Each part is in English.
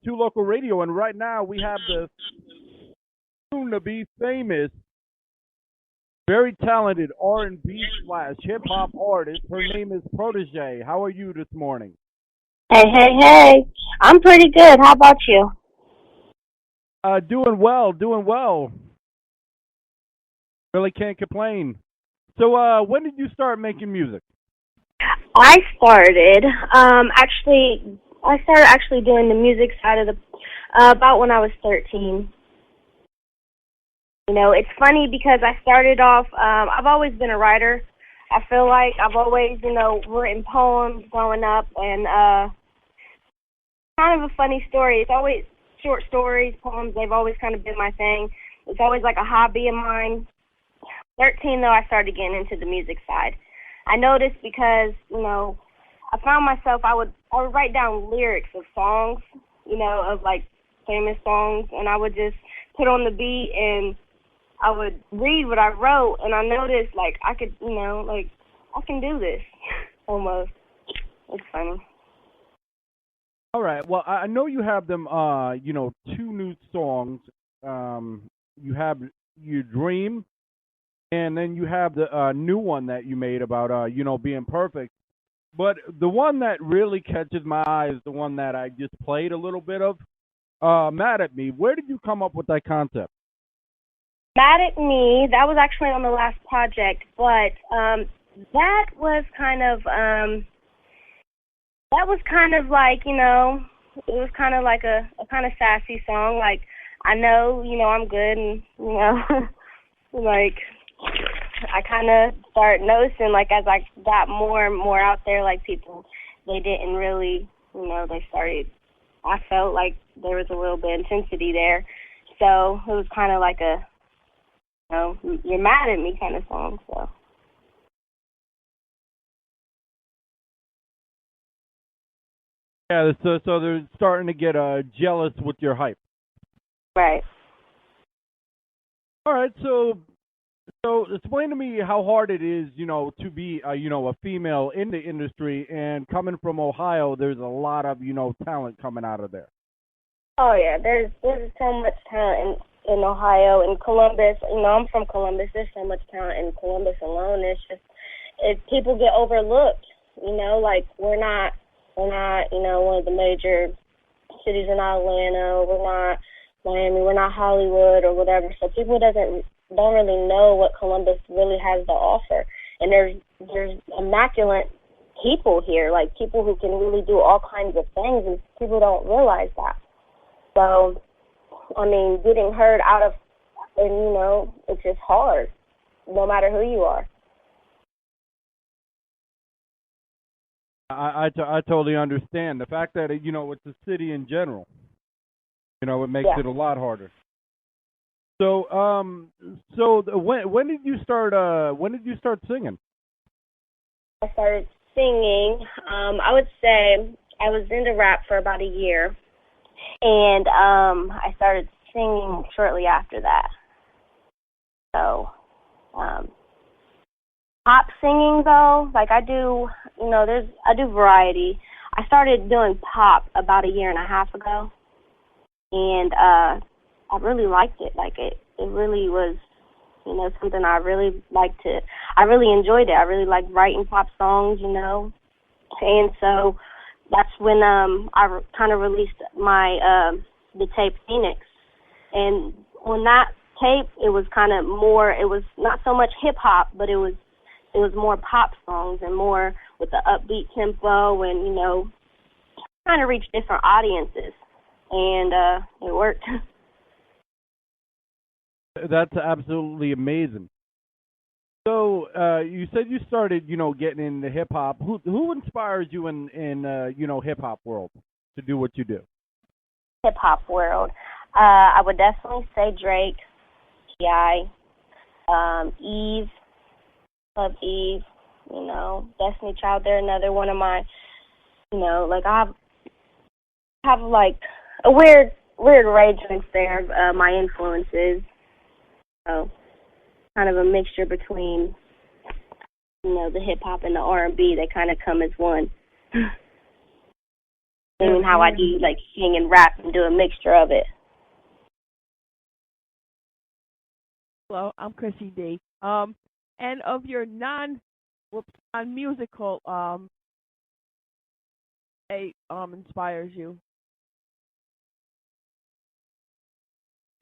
to local radio, and right now we have the soon-to-be famous, very talented R&B slash hip hop artist. Her name is Protashea. How are you this morning? Hey, hey, hey. I'm pretty good. How about you? Doing well, doing well. Really can't complain. So, when did you start making music? I started, I started doing the music side of about when I was 13. You know, it's funny because I started off, I've always been a writer. I feel like I've always, written poems growing up, and kind of a funny story. It's always short stories, poems. They've always kind of been my thing. It's always like a hobby of mine. 13, though, I started getting into the music side. I noticed because, I found myself, I would write down lyrics of songs, of like famous songs, and I would just put on the beat and I would read what I wrote, and I noticed like I could, I can do this almost. It's funny. All right. Well, I know you have them, two new songs. You have You Dream, and then you have the new one that you made about, being perfect. But the one that really catches my eye is the one that I just played a little bit of, Mad at Me. Where did you come up with that concept? Mad at Me, that was actually on the last project, but that was kind of like, it was kind of like a kind of sassy song. Like, I know, I'm good, and, like, I kind of started noticing, like, as I got more and more out there, like, people, they didn't really, they started, I felt like there was a little bit of intensity there. So it was kind of like a, you're mad at me kind of song, so. Yeah, so they're starting to get jealous with your hype. Right. All right, so explain to me how hard it is, to be, a female in the industry, and coming from Ohio, there's a lot of, talent coming out of there. Oh yeah, there's so much talent in Ohio and Columbus. I'm from Columbus. There's so much talent in Columbus alone. It's just people get overlooked. Like we're not one of the major cities. We're not Atlanta. We're not Miami. We're not Hollywood or whatever. So people don't really know what Columbus really has to offer. And there's immaculate people here, like people who can really do all kinds of things, and people don't realize that. So, getting heard out of, and it's just hard, no matter who you are. I totally understand the fact that it's a city in general. It makes it a lot harder. So when did you start singing? I started singing. I would say I was into rap for about a year, and I started singing shortly after that. So, pop singing though, like I do, I do variety. I started doing pop about a year and a half ago, and I really liked it. Like it really was, something I really liked to. I really enjoyed it. I really liked writing pop songs, and so that's when I kind of released my the tape Phoenix, and on that tape it was kind of more. It was not so much hip hop, but it was more pop songs and more with the upbeat tempo, and kind of reach different audiences, and it worked. That's absolutely amazing. So you said you started, getting into hip hop. Who inspires you in hip hop world to do what you do? Hip hop world, I would definitely say Drake, T.I., Eve, Club Eve, Destiny Child. They're another one of my, like I have like a weird arrangements there of my influences. So kind of a mixture between, the hip hop and the R&B. They kind of come as one. And how I do like sing and rap and do a mixture of it. Hello, I'm Chrissy D. And of your non-musical, inspires you.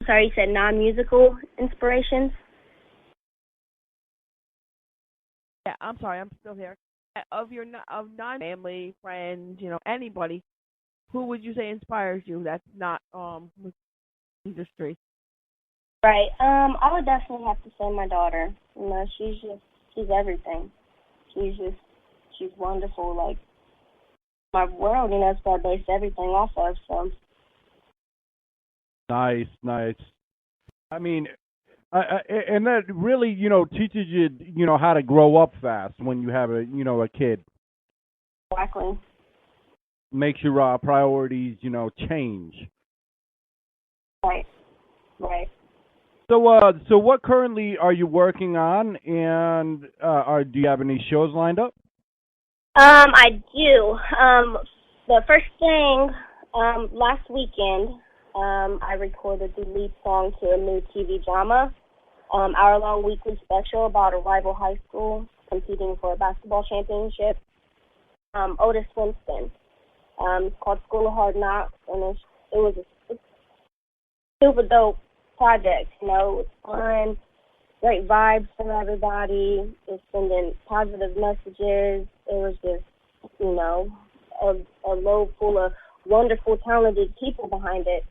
Sorry, you said non-musical inspirations? Yeah, I'm sorry, I'm still here. Of your non-family, friends, anybody, who would you say inspires you? That's not industry. Right. I would definitely have to say my daughter. She's everything. She's wonderful. Like my world, that's what I base everything off of. So. Nice. I mean, and that really, teaches you, how to grow up fast when you have a kid. Exactly. Makes your priorities, change. Right. So, what currently are you working on, and do you have any shows lined up? I do. The first thing, last weekend, I recorded the lead song to a new TV drama, hour-long weekly special about a rival high school competing for a basketball championship. Otis Winston. It's called School of Hard Knocks, and it was a super dope project. It was fun, great vibes from everybody. It's sending positive messages. It was just, a load full of wonderful, talented people behind it.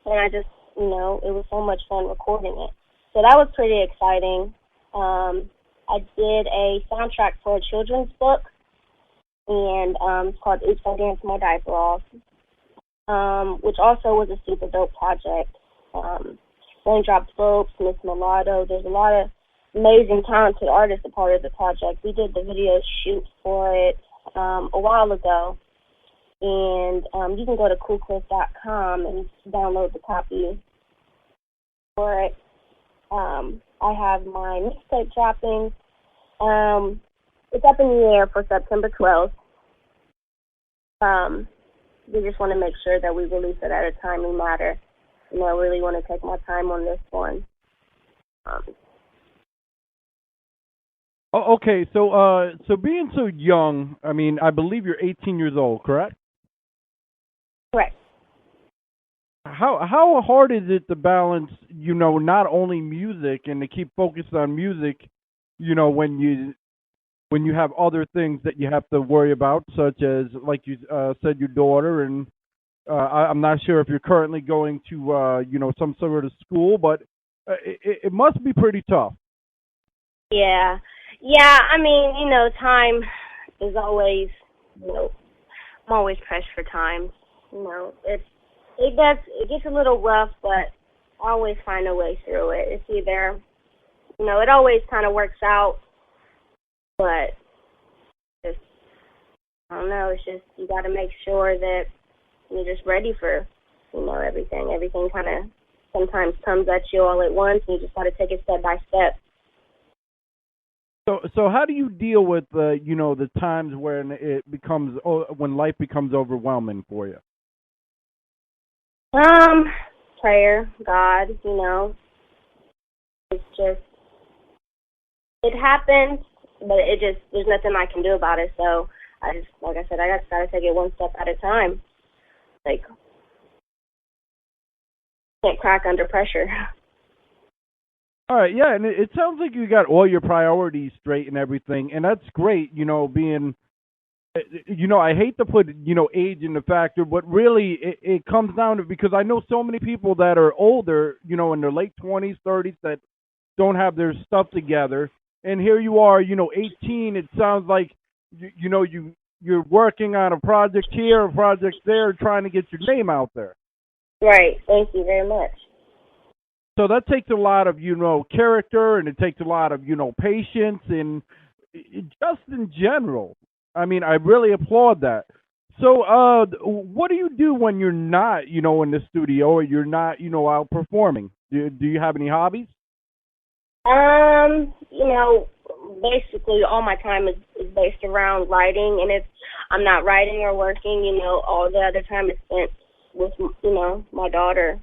And I just, it was so much fun recording it. So that was pretty exciting. I did a soundtrack for a children's book, and it's called Oops, I Danced My Diaper Off, which also was a super dope project. Raindrop Slopes, Miss Mulatto. There's a lot of amazing, talented artists a part of the project. We did the video shoot for it a while ago, and you can go to coolcliff.com and download the copy for it. I have my mixtape dropping. It's up in the air for September 12th. We just want to make sure that we release it at a timely matter. I really want to take my time on this one. Okay, so being so young, I mean, I believe you're 18 years old, correct? Correct. How hard is it to balance, not only music and to keep focused on music, when you have other things that you have to worry about, such as, like you said, your daughter, and I'm not sure if you're currently going to, some sort of school, but it must be pretty tough. Yeah. I mean, time is always, I'm always pressed for time. It gets a little rough, but I always find a way through it. It's either, it always kind of works out, but it's, I don't know, it's just, you got to make sure that you're just ready for, everything. Everything kind of sometimes comes at you all at once, and you just got to take it step by step. So how do you deal with, the times when when life becomes overwhelming for you? Prayer, God, it's just, it happens, but there's nothing I can do about it. So I just, like I said, I just got to take it one step at a time. Like, can't crack under pressure. All right, yeah, and it sounds like you got all your priorities straight and everything, and that's great, being, I hate to put, age in the factor, but really it comes down to, because I know so many people that are older, in their late 20s, 30s, that don't have their stuff together, and here you are, 18, it sounds like, you're working on a project here, a project there, trying to get your name out there. Right, thank you very much. So that takes a lot of, character, and it takes a lot of, patience, and just in general. I mean, I really applaud that. So, what do you do when you're not, in the studio, or you're not, out performing? Do you have any hobbies? basically all my time is based around writing, and if I'm not writing or working, all the other time is spent with, my daughter.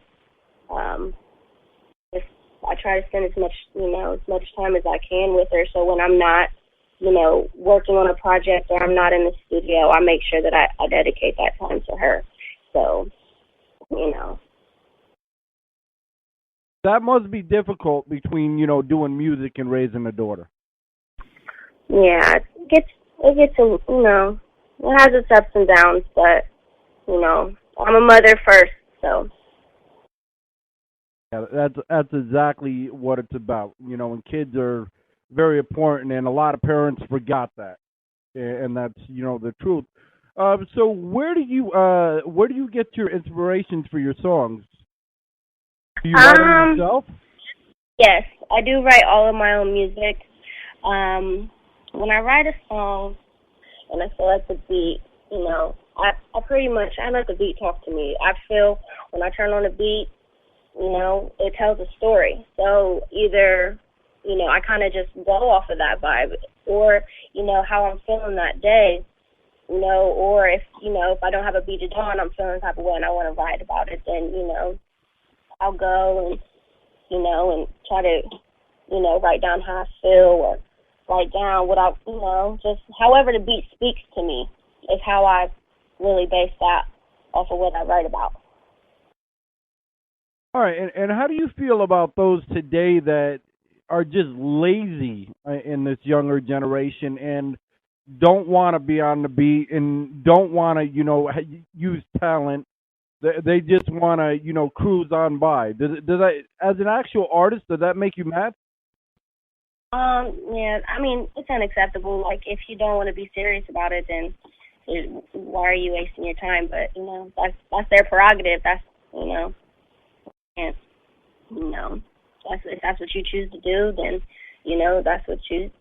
If I try to spend as much time as I can with her, so when I'm not, working on a project or I'm not in the studio, I make sure that I dedicate that time to her. So, That must be difficult between, doing music and raising a daughter. Yeah, it gets it has its ups and downs, but, I'm a mother first, so. Yeah, that's exactly what it's about. And kids are very important, and a lot of parents forgot that, and that's the truth. So where do you get your inspirations for your songs? Do you write them yourself? Yes, I do write all of my own music. When I write a song and I select the beat, I pretty much I let the beat talk to me. I feel when I turn on the beat, it tells a story. So either, I kind of just go off of that vibe, or, how I'm feeling that day, or if I don't have a beat to dawn, I'm feeling the type of way and I want to write about it, then, I'll go and, and try to, write down how I feel, or write down what I, just however the beat speaks to me is how I really base that off of what I write about. All right, and how do you feel about those today that are just lazy in this younger generation and don't want to be on the beat and don't want to, use talent? They just want to, cruise on by. Does that, as an actual artist, does that make you mad? Yeah, I mean, it's unacceptable. Like, if you don't want to be serious about it, then why are you wasting your time? But, that's their prerogative. That's, and, if that's what you choose to do, then, that's what you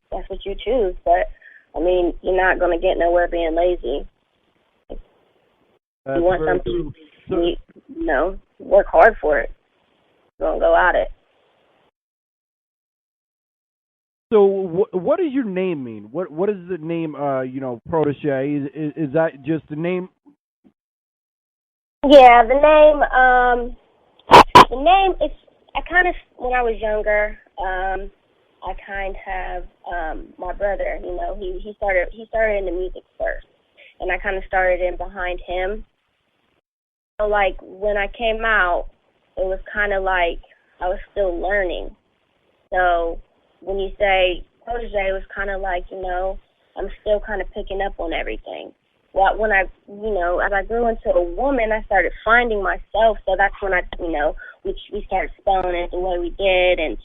choose. But, I mean, you're not going to get nowhere being lazy. That's you want something, work hard for it. You're going to go at it. So what does your name mean? What is the name, Protashea? Is that just the name? Yeah, the name, I kind of, when I was younger, I kind of, my brother, he started in the music first, and I kind of started in behind him. So, like, when I came out, it was kind of like I was still learning. So, when you say Protashea, it was kind of like, I'm still kind of picking up on everything. Well, when I, as I grew into a woman, I started finding myself. So that's when I, we started spelling it the way we did, and,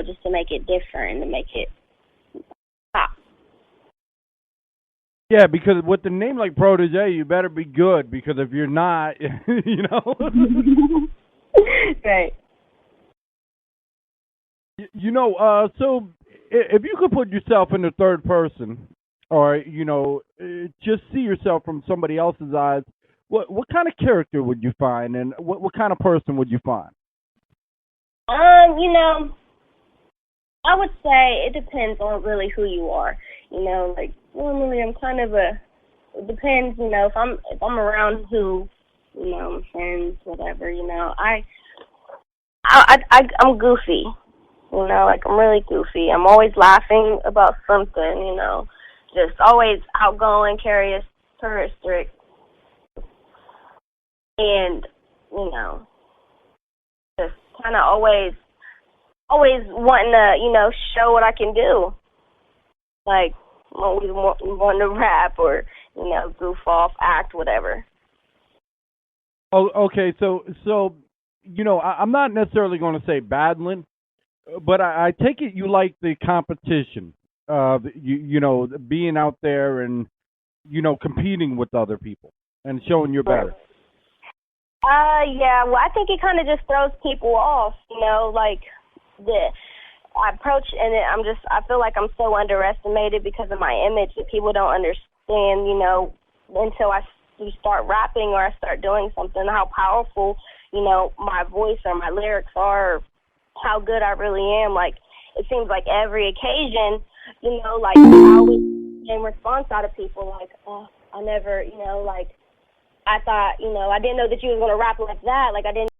just to make it different and to make it pop. Yeah, because with the name like Protashea, you better be good, because if you're not, Right. So if you could put yourself in the third person, or just see yourself from somebody else's eyes, what kind of character would you find, and what kind of person would you find? I would say it depends on really who you are. Like, normally I'm kind of it depends, if I'm around who, friends, whatever, I'm goofy. Like, I'm really goofy. I'm always laughing about something, just always outgoing, characteristic, and, just kind of always wanting to, show what I can do. Like, always wanting to rap or, goof off, act, whatever. Oh, okay. So I'm not necessarily going to say battling, but I take it you like the competition of being out there and competing with other people and showing you're better. Yeah. Well, I think it kind of just throws people off. Like I approach, and I feel like I'm so underestimated because of my image that people don't understand. Until we start rapping or I start doing something, how powerful my voice or my lyrics are, or how good I really am. Like, it seems like every occasion You know, like I always get response out of people like, oh, I never, you know, like I thought, you know, I didn't know that you was gonna rap like that. Like I didn't